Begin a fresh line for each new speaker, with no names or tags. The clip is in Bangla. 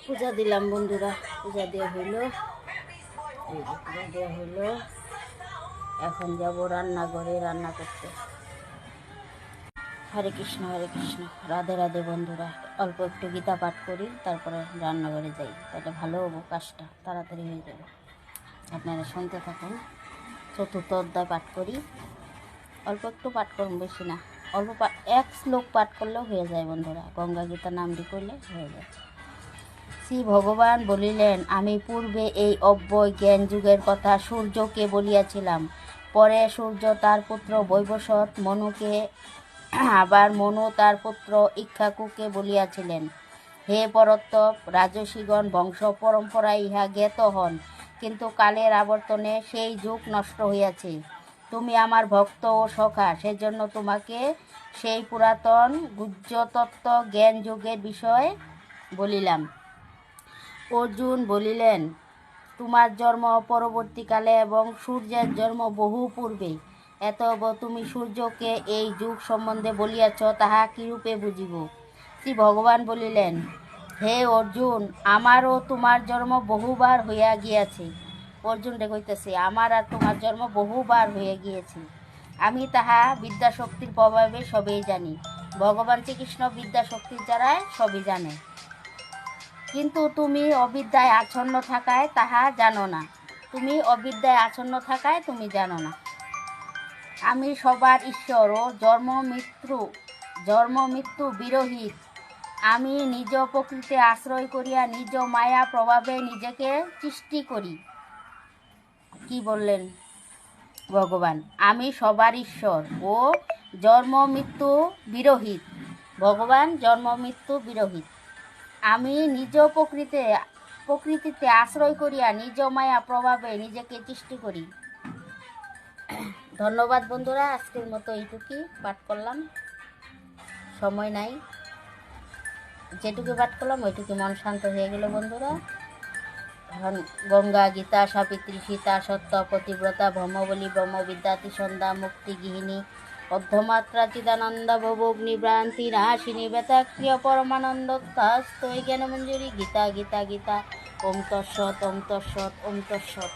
পূজা দিলাম বন্ধুরা, পূজা দেওয়া হইল, এই যে পূজা দেওয়া হইল। এখন যাব রান্নাঘরে রান্না করতে। হরে কৃষ্ণ হরে কৃষ্ণ, রাধে রাধে বন্ধুরা। অল্প একটু গীতা পাঠ করি, তারপরে রান্নাঘরে যাই, তাহলে ভালো হবো, কাজটা তাড়াতাড়ি হয়ে যাবে। আপনারা শুনতে থাকুন। চতুর্থ অধ্যায় পাঠ করি, অল্প একটু পাঠ করুন, বেশি না, অল্প এক শ্লোক পাঠ করলেও হয়ে যায় বন্ধুরা। গঙ্গা গীতা নামটি করলে হয়ে যায়। শ্রী ভগবান বলিলেন, আমি পূর্বে এই অব্যয় জ্ঞান যুগের কথা সূর্যকে বলিয়াছিলাম। পরে সূর্য তার পুত্র বৈবস্বত মনুকে, আবার মনু তার পুত্র ইক্ষ্বাকুকে বলিয়াছিলেন, হে পরত্তপ, রাজসীগণ বংশ পরম্পরায় ইহা জ্ঞাত হন, কিন্তু কালের আবর্তনে সেই যুগ নষ্ট হইয়াছে। তুমি আমার ভক্ত ও সখা, সেজন্য তোমাকে সেই পুরাতন গুহ্যতত্ত্ব জ্ঞান যুগের বিষয় বলিলাম। অর্জুন বলিলেন, তোমার জন্ম পরবর্তীকালে এবং সূর্যের জন্ম বহু পূর্বে। এতব তুমি সূর্যকে এই যুগ সম্বন্ধে বলিয়াছ, তাহা কিরূপে বুঝিব? শ্রী ভগবান বলিলেন, হে অর্জুন, আমারও তোমার জন্ম বহুবার হইয়া গিয়াছে। অর্জুন রে কইতেছে, আমার আর তোমার জন্ম বহুবার হয়ে গিয়েছে। আমি তাহা বিদ্যাশক্তির প্রভাবে সবই জানি। ভগবান শ্রীকৃষ্ণ বিদ্যাশক্তির দ্বারাই সবই জানে, কিন্তু তুমি অবিদ্যায় আচ্ছন্ন থাকায় তাহা জানো না। তুমি অবিদ্যায় আচ্ছন্ন থাকায় তুমি জানো না। আমি সবার ঈশ্বর ও জন্ম মৃত্যু বিরহিত। আমি নিজ প্রকৃতি আশ্রয় করিয়া নিজ মায়া প্রভাবে নিজেকে সৃষ্টি করি। কি বললেন ভগবান? আমি সবার ঈশ্বর ও জন্ম মৃত্যু বিরহিত। ভগবান জন্ম মৃত্যু বিরহিত। আমি নিজ প্রকৃতিতে আশ্রয় করিয়া নিজ মায়া প্রভাবে নিজেকে সৃষ্টি করি। ধন্যবাদ বন্ধুরা, আজকের মতো এইটুকুই পাঠ করলাম, সময় নাই, যেটুকু পাঠ করলাম ওইটুকু মন শান্ত হয়ে গেল বন্ধুরা। এখন গঙ্গা গীতা সাবিত্রী সীতা সত্য পতিব্রতা ব্রহ্মবলী ব্রহ্মবিদ্যাতি সন্ধ্যা মুক্তি গৃহিণী অর্ধমাত্রা চিদানন্দ ভবগ্নি ভ্রান্তি নাশিনী বেতাক্রিয় পরমানন্দ জ্ঞানমঞ্জুরি গীতা গীতা গীতা। ওম তৎসৎ ওম তৎসৎ ওম তৎসৎ।